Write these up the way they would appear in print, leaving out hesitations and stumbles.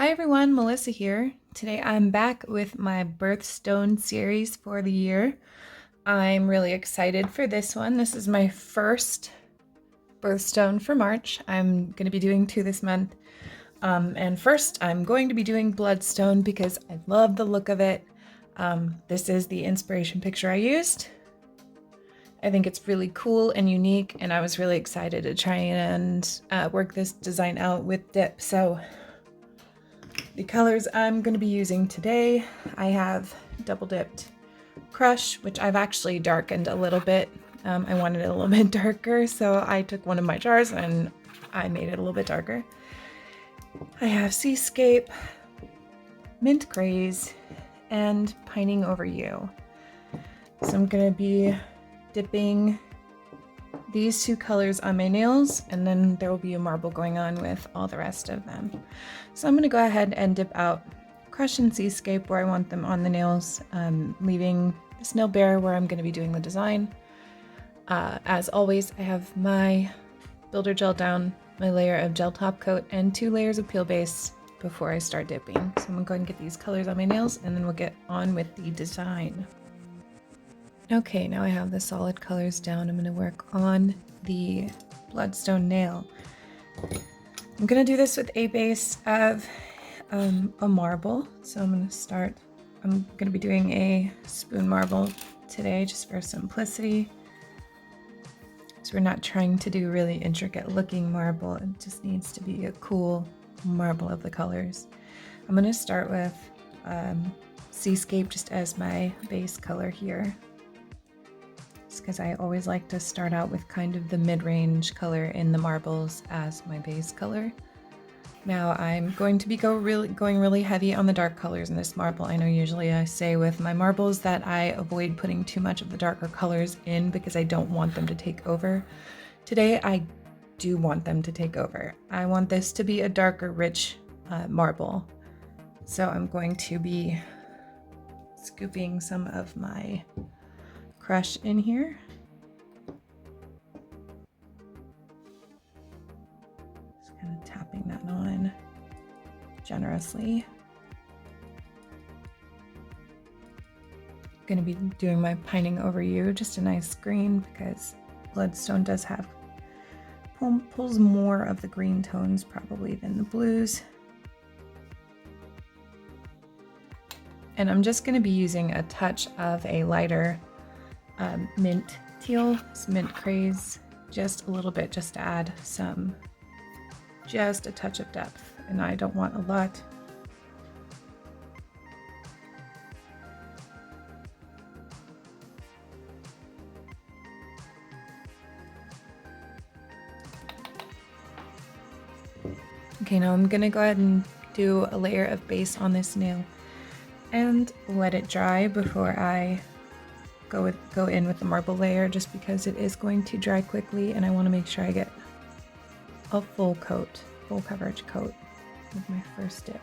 Hi everyone, Melissa here. Today I'm back with my Birthstone series for the year. I'm really excited for this one. This is my first Birthstone for March. I'm going to be doing 2 this month. And first I'm going to be doing Bloodstone because I love the look of it. This is the inspiration picture I used. I think it's really cool and unique, and I was really excited to try and work this design out with dip. So the colors I'm going to be using today, I have double dipped Crush, which I've actually darkened a little bit. I wanted it a little bit darker, so I took one of my jars and I made it a little bit darker. I have Seascape, Mint Craze, and Pining Over You. So I'm going to be dipping these 2 colors on my nails, and then there will be a marble going on with all the rest of them. So I'm going to go ahead and dip out Crush and Seascape where I want them on the nails, leaving this nail bare where I'm going to be doing the design. As always, I have my builder gel down, my layer of gel top coat, and 2 layers of peel base before I start dipping. So I'm going to go ahead and get these colors on my nails, and then we'll get on with the design. Okay, now I have the solid colors down. I'm going to work on the Bloodstone nail. I'm going to do this with a base of a marble. So I'm going to be doing a spoon marble today just for simplicity. So we're not trying to do really intricate looking marble. It just needs to be a cool marble of the colors. I'm going to start with Seascape just as my base color here, because I always like to start out with kind of the mid-range color in the marbles as my base color. Now I'm going to be going really heavy on the dark colors in this marble. I know usually I say with my marbles that I avoid putting too much of the darker colors in because I don't want them to take over. Today I do want them to take over. I want this to be a darker, rich marble. So I'm going to be scooping some of my Crush in here. Just kind of tapping that on generously. Going to be doing my Pining Over You, just a nice green, because Bloodstone does have pulls more of the green tones probably than the blues. And I'm just going to be using a touch of a lighter mint teal, Mint Craze, just a little bit, just to add just a touch of depth, and I don't want a lot. Okay, now I'm gonna go ahead and do a layer of base on this nail and let it dry before I go in with the marble layer, just because it is going to dry quickly and I want to make sure I get a full coverage coat with my first dip.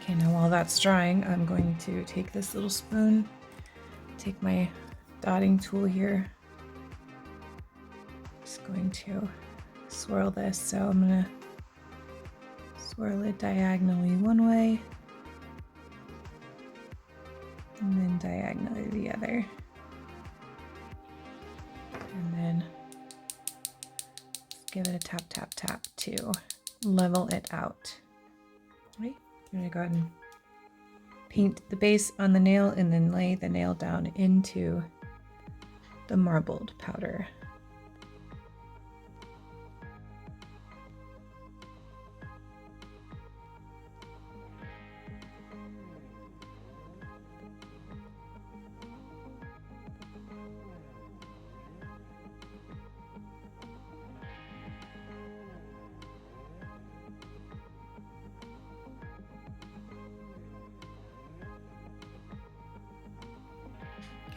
Okay, now while that's drying, I'm going to take this little spoon, take my dotting tool here, just going to swirl this. So I'm gonna swirl it diagonally one way and then diagonally the other, and then give it a tap tap tap to level it out. Right, I'm gonna go ahead and paint the base on the nail and then lay the nail down into the marbled powder.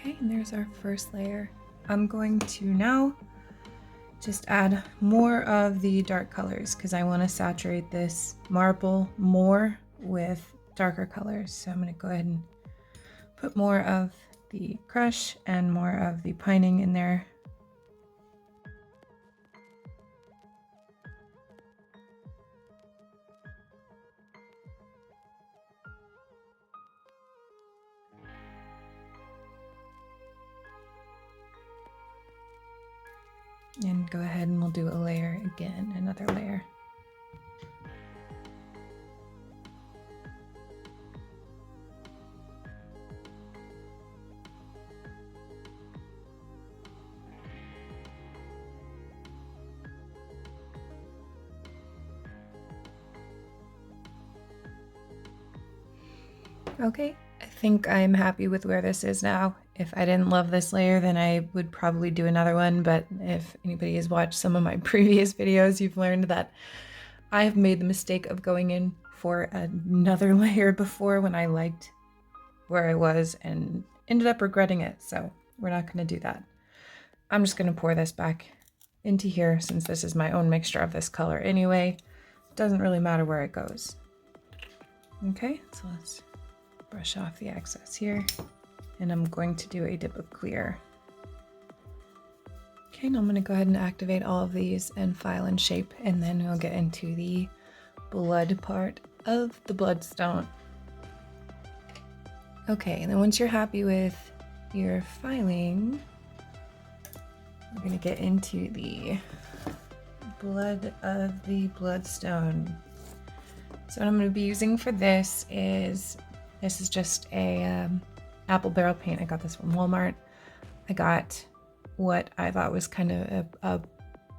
Okay, and there's our first layer. I'm going to now just add more of the dark colors because I want to saturate this marble more with darker colors. So I'm going to go ahead and put more of the Crush and more of the Pining in there. then go ahead and we'll do a layer again, another layer. Okay, I think I'm happy with where this is now. If I didn't love this layer, then I would probably do another one, but if anybody has watched some of my previous videos, you've learned that I have made the mistake of going in for another layer before when I liked where I was and ended up regretting it, so we're not going to do that. I'm just going to pour this back into here since this is my own mixture of this color anyway. It doesn't really matter where it goes. Okay, so let's brush off the excess here, and I'm going to do a dip of clear. Okay, now I'm going to go ahead and activate all of these and file and shape, and then we'll get into the blood part of the Bloodstone. Okay, and then once you're happy with your filing, we're going to get into the blood of the Bloodstone. So what I'm going to be using for this is just a apple barrel paint. I got this from Walmart. I got what I thought was kind of a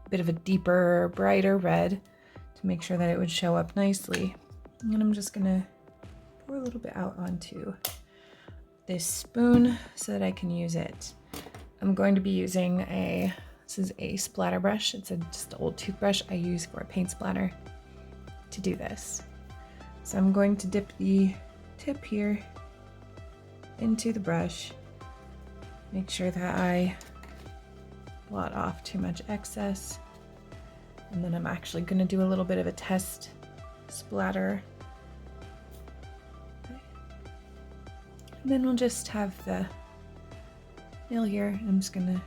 bit of a deeper, brighter red to make sure that it would show up nicely. And I'm just going to pour a little bit out onto this spoon so that I can use it. I'm going to be using this is a splatter brush. It's just an old toothbrush I use for a paint splatter to do this. So I'm going to dip the tip here into the brush, make sure that I blot off too much excess, and then I'm actually going to do a little bit of a test splatter. Okay. And then we'll just have the nail here. I'm just going to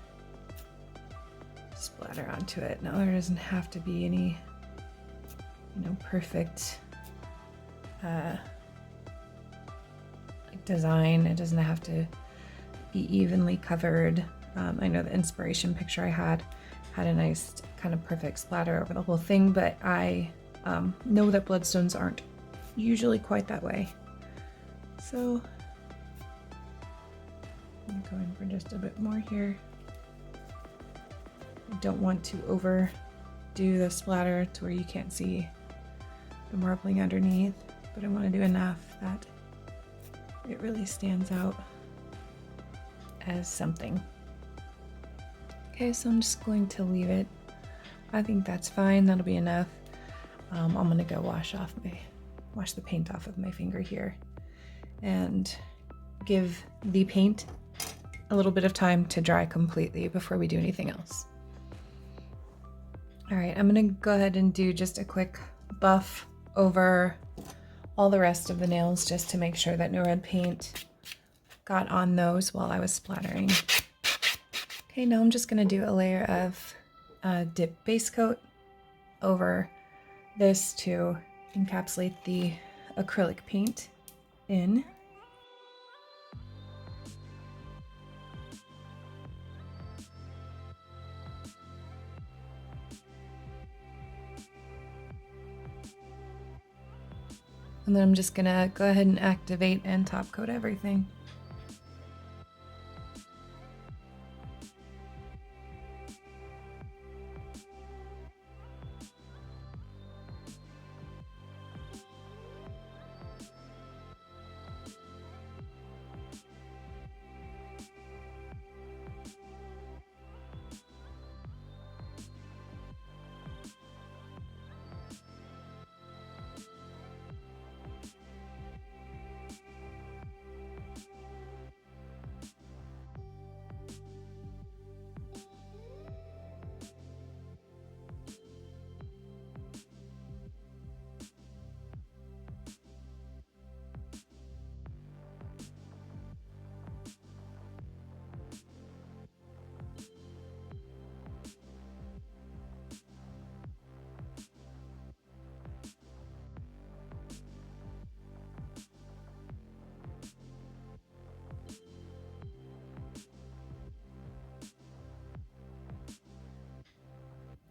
splatter onto it. Now there doesn't have to be any, perfect design. It doesn't have to be evenly covered. I know the inspiration picture I had a nice kind of perfect splatter over the whole thing, but I know that bloodstones aren't usually quite that way. So I'm going for just a bit more here. I don't want to overdo the splatter to where you can't see the marbling underneath, but I want to do enough that it really stands out as something. Okay, so I'm just going to leave it. I think that's fine. That'll be enough. I'm gonna go wash the paint off of my finger here and give the paint a little bit of time to dry completely before we do anything else. All right, I'm gonna go ahead and do just a quick buff over all the rest of the nails just to make sure that no red paint got on those while I was splattering. Okay, now I'm just gonna do a layer of dip base coat over this to encapsulate the acrylic paint in. And then I'm just gonna go ahead and activate and top coat everything.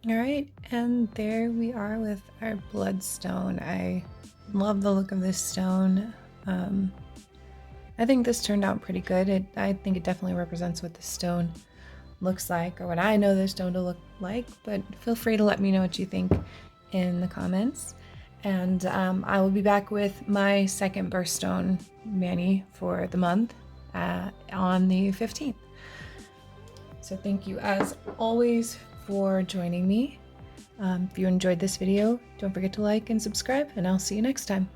All right, and there we are with our Bloodstone. I love the look of this stone. I think this turned out pretty good. I think it definitely represents what the stone looks like, or what I know the stone to look like, but feel free to let me know what you think in the comments. And I will be back with my second Birthstone mani for the month on the 15th. So thank you as always for joining me. If you enjoyed this video, don't forget to like and subscribe, and I'll see you next time.